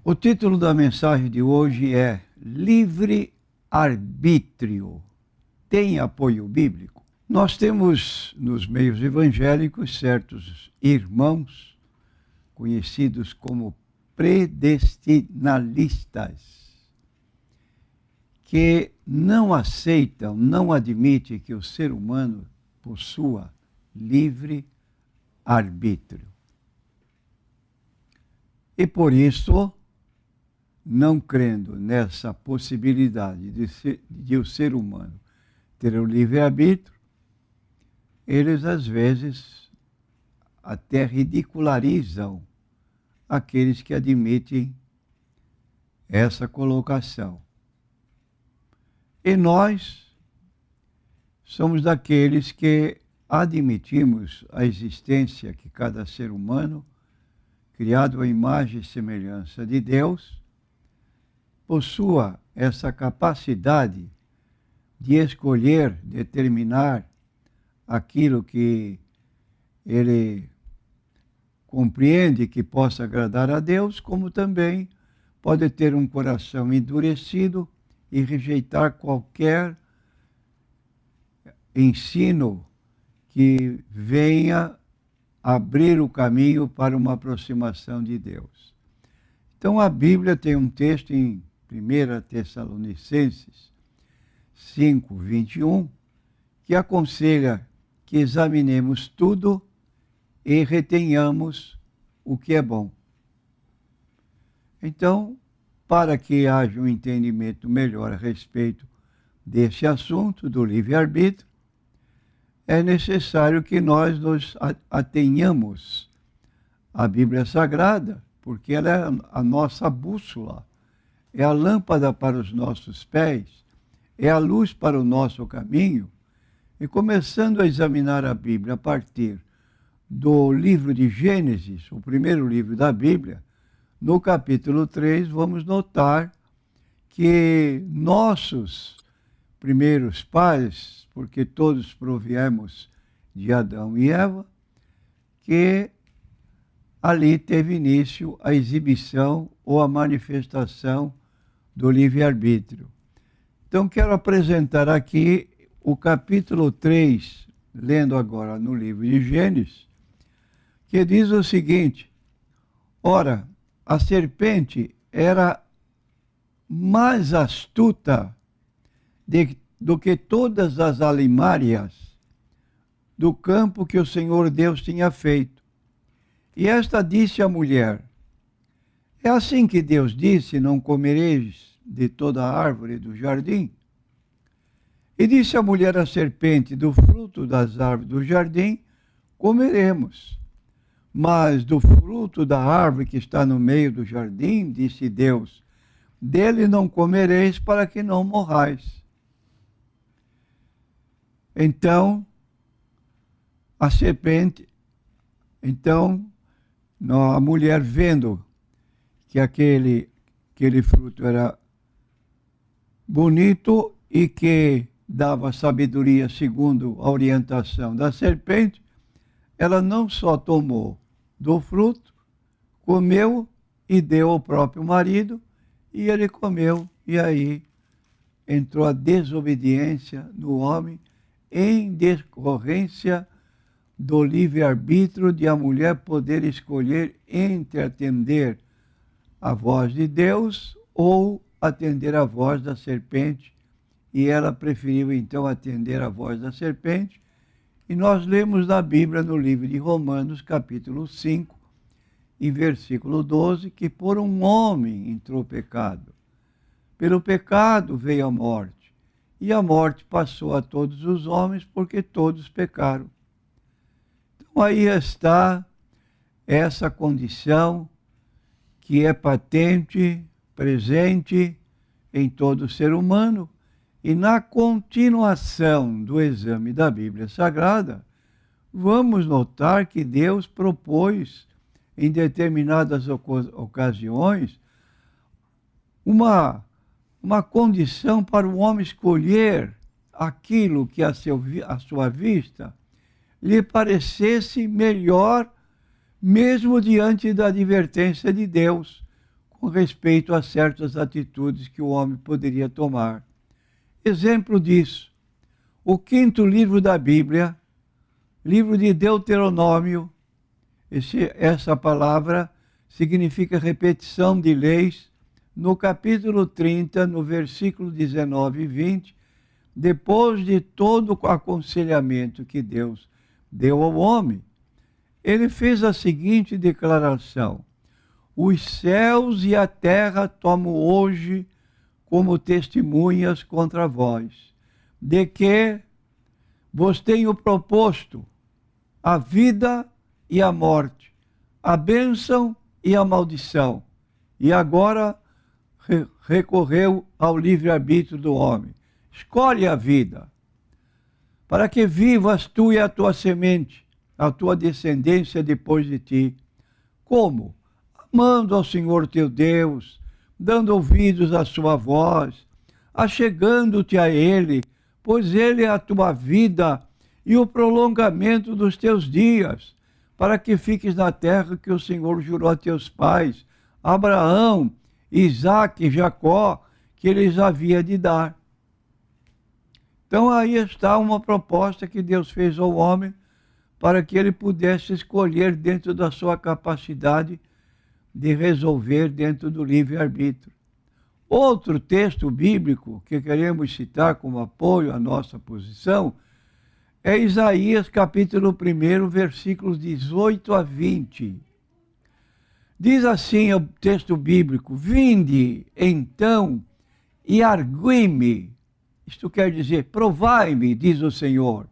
O título da mensagem de hoje é Livre-arbítrio. Tem apoio bíblico? Nós temos nos meios evangélicos certos irmãos conhecidos como predestinalistas, que não aceitam, não admitem que o ser humano possua livre-arbítrio. E por isso, não crendo nessa possibilidade de o ser humano ter o livre-arbítrio, eles às vezes até ridicularizam aqueles que admitem essa colocação. E nós somos daqueles que admitimos a existência que cada ser humano, criado à imagem e semelhança de Deus, possua essa capacidade de escolher, determinar aquilo que ele compreende que possa agradar a Deus, como também pode ter um coração endurecido e rejeitar qualquer ensino que venha abrir o caminho para uma aproximação de Deus. Então a Bíblia tem um texto em 1 Tessalonicenses 5, 21, que aconselha que examinemos tudo e retenhamos o que é bom. Então, para que haja um entendimento melhor a respeito desse assunto do livre-arbítrio, é necessário que nós nos atenhamos à Bíblia Sagrada, porque ela é a nossa bússola, é a lâmpada para os nossos pés, é a luz para o nosso caminho. E começando a examinar a Bíblia a partir do livro de Gênesis, o primeiro livro da Bíblia, no capítulo 3, vamos notar que nossos primeiros pais, porque todos proviemos de Adão e Eva, que ali teve início a exibição ou a manifestação do livre-arbítrio. Então, quero apresentar aqui o capítulo 3, lendo agora no livro de Gênesis, que diz o seguinte: ora, a serpente era mais astuta do que todas as alimárias do campo que o Senhor Deus tinha feito. E esta disse à mulher: é assim que Deus disse, não comereis de toda a árvore do jardim? E disse a mulher à serpente: do fruto das árvores do jardim comeremos, mas do fruto da árvore que está no meio do jardim, disse Deus, dele não comereis para que não morrais. Então, a serpente, a mulher, vendo que aquele fruto era bonito e que dava sabedoria segundo a orientação da serpente, ela não só tomou do fruto, comeu e deu ao próprio marido, e ele comeu, e aí entrou a desobediência no homem em decorrência do livre-arbítrio de a mulher poder escolher entre atender a voz de Deus ou atender a voz da serpente, e ela preferiu então atender a voz da serpente. E nós lemos na Bíblia, no livro de Romanos, capítulo 5, e versículo 12, que por um homem entrou o pecado. Pelo pecado veio a morte, e a morte passou a todos os homens, porque todos pecaram. Então aí está essa condição que é patente, presente em todo ser humano. E na continuação do exame da Bíblia Sagrada, vamos notar que Deus propôs, em determinadas ocasiões, uma condição para o homem escolher aquilo que a sua vista lhe parecesse melhor, mesmo diante da advertência de Deus, com respeito a certas atitudes que o homem poderia tomar. Exemplo disso, o 5º livro da Bíblia, livro de Deuteronômio. Essa palavra significa repetição de leis. No capítulo 30, no versículo 19 e 20, depois de todo o aconselhamento que Deus deu ao homem, ele fez a seguinte declaração: os céus e a terra tomo hoje como testemunhas contra vós, de que vos tenho proposto a vida e a morte, a bênção e a maldição. E agora recorreu ao livre-arbítrio do homem. Escolhe a vida, para que vivas tu e a tua semente, a tua descendência depois de ti. Como? Amando ao Senhor teu Deus, dando ouvidos à sua voz, achegando-te a Ele, pois Ele é a tua vida e o prolongamento dos teus dias, para que fiques na terra que o Senhor jurou a teus pais, Abraão, Isaque e Jacó, que Ele lhes havia de dar. Então aí está uma proposta que Deus fez ao homem para que ele pudesse escolher dentro da sua capacidade de resolver dentro do livre-arbítrio. Outro texto bíblico que queremos citar como apoio à nossa posição é Isaías capítulo 1, versículos 18 a 20. Diz assim o texto bíblico: vinde, então, e argui-me. Isto quer dizer, provai-me, diz o Senhor.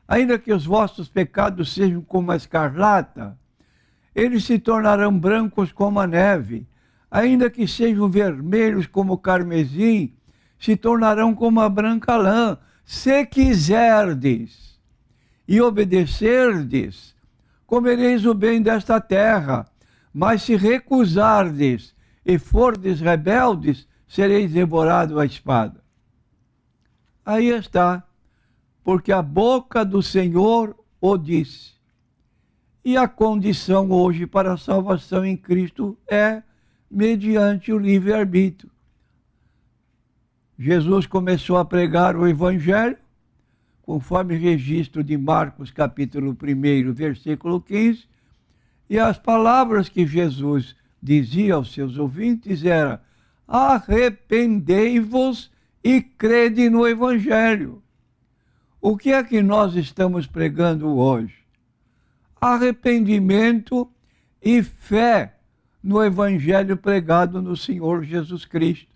Ainda que os vossos pecados sejam como a escarlata, eles se tornarão brancos como a neve. Ainda que sejam vermelhos como o carmesim, se tornarão como a branca lã. Se quiserdes e obedecerdes, comereis o bem desta terra. Mas se recusardes e fordes rebeldes, sereis devorados à espada. Aí está, porque a boca do Senhor o disse. E a condição hoje para a salvação em Cristo é mediante o livre-arbítrio. Jesus começou a pregar o Evangelho, conforme registro de Marcos, capítulo 1, versículo 15, e as palavras que Jesus dizia aos seus ouvintes eram: arrependei-vos e crede no Evangelho. O que é que nós estamos pregando hoje? Arrependimento e fé no Evangelho pregado no Senhor Jesus Cristo.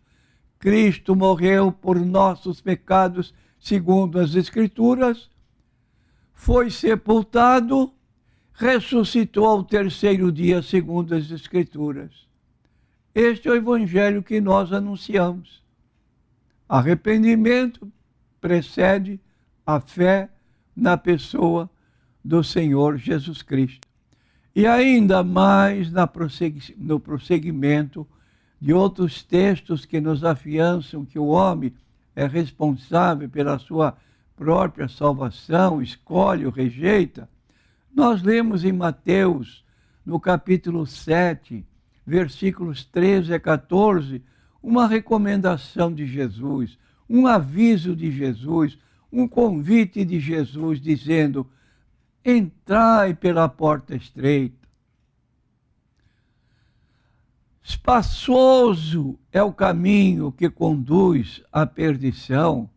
Cristo morreu por nossos pecados, segundo as Escrituras, foi sepultado, ressuscitou ao 3º dia, segundo as Escrituras. Este é o Evangelho que nós anunciamos. Arrependimento precede a fé na pessoa do Senhor Jesus Cristo. E ainda mais no prosseguimento de outros textos que nos afiançam que o homem é responsável pela sua própria salvação, escolhe ou rejeita, nós lemos em Mateus, no capítulo 7, versículos 13 a 14, uma recomendação de Jesus, um aviso de Jesus, um convite de Jesus dizendo: entrai pela porta estreita. Espaçoso é o caminho que conduz à perdição,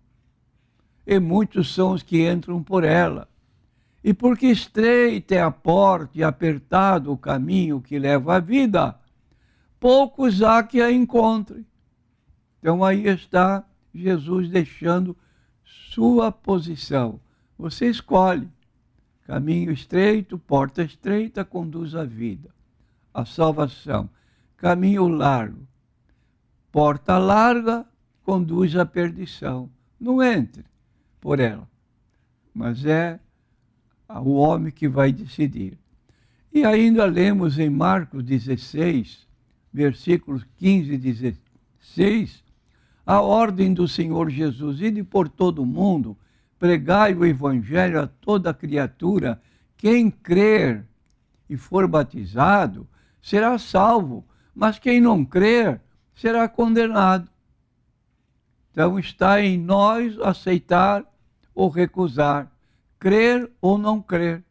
e muitos são os que entram por ela. E porque estreita é a porta e apertado o caminho que leva à vida, poucos há que a encontrem. Então aí está Jesus deixando sua posição. Você escolhe. Caminho estreito, porta estreita, conduz à vida, à salvação. Caminho largo, porta larga, conduz à perdição. Não entre por ela, mas é o homem que vai decidir. E ainda lemos em Marcos 16, versículos 15 e 16, a ordem do Senhor Jesus: ide por todo o mundo, pregai o Evangelho a toda criatura. Quem crer e for batizado será salvo, Mas quem não crer será condenado. Então está em nós aceitar ou recusar, crer ou não crer.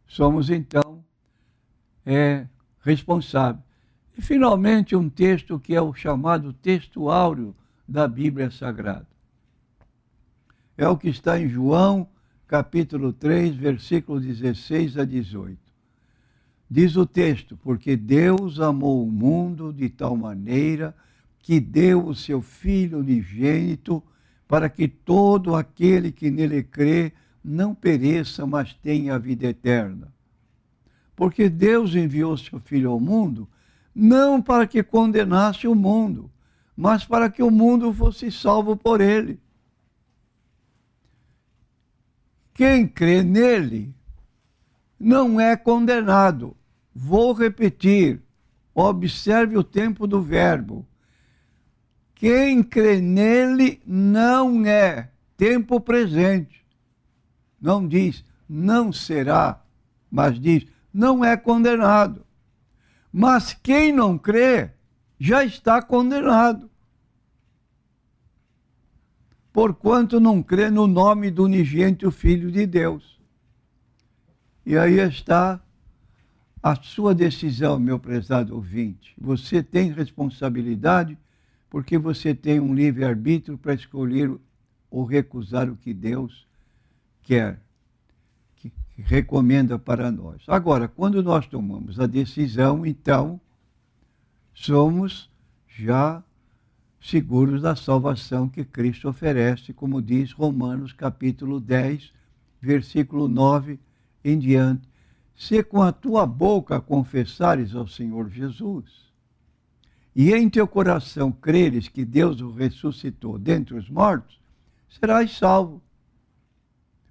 Somos então responsáveis. E finalmente um texto que é o chamado texto áureo da Bíblia Sagrada. É o que está em João, capítulo 3, versículo 16 a 18. Diz o texto: porque Deus amou o mundo de tal maneira que deu o seu Filho unigênito, para que todo aquele que nele crê não pereça, mas tenha a vida eterna. Porque Deus enviou seu Filho ao mundo, não para que condenasse o mundo, mas para que o mundo fosse salvo por ele. Quem crê nele não é condenado. Vou repetir, observe o tempo do verbo. Quem crê nele não é, tempo presente. Não diz não será, mas diz não é condenado. Mas quem não crê já está condenado, porquanto não crê no nome do unigênito Filho de Deus. E aí está a sua decisão, meu prezado ouvinte. Você tem responsabilidade, porque você tem um livre-arbítrio para escolher ou recusar o que Deus quer, que recomenda para nós. Agora, quando nós tomamos a decisão, então, somos já seguros da salvação que Cristo oferece, como diz Romanos capítulo 10, versículo 9 em diante. Se com a tua boca confessares ao Senhor Jesus, e em teu coração creres que Deus o ressuscitou dentre os mortos, serás salvo.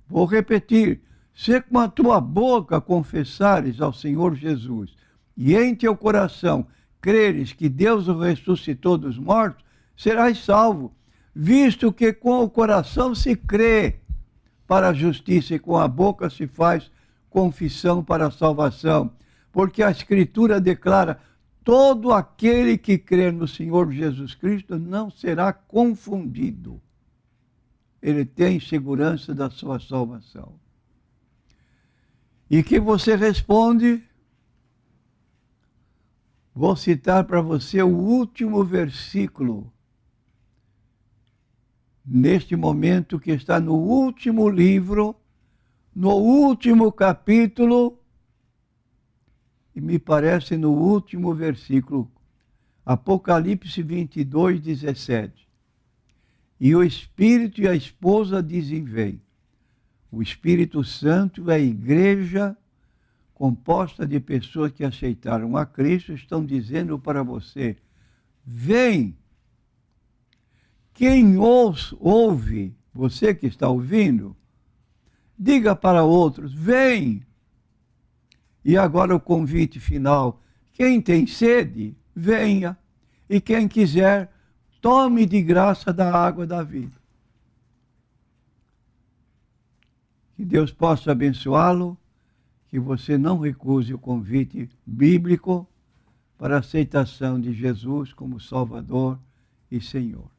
Vou repetir, se com a tua boca confessares ao Senhor Jesus, e em teu coração creres que Deus o ressuscitou dos mortos, serás salvo, visto que com o coração se crê para a justiça e com a boca se faz confissão para a salvação. Porque a Escritura declara: todo aquele que crê no Senhor Jesus Cristo não será confundido. Ele tem segurança da sua salvação. E que você responde? Vou citar para você o último versículo, neste momento, que está no último livro, no último capítulo, e me parece no último versículo, Apocalipse 22, 17. E o Espírito e a esposa dizem: vem. O Espírito Santo é a igreja composta de pessoas que aceitaram a Cristo, estão dizendo para você: vem. Quem ouve, você que está ouvindo, diga para outros: vem. E agora o convite final: quem tem sede, venha. E quem quiser, tome de graça da água da vida. Que Deus possa abençoá-lo, que você não recuse o convite bíblico para a aceitação de Jesus como Salvador e Senhor.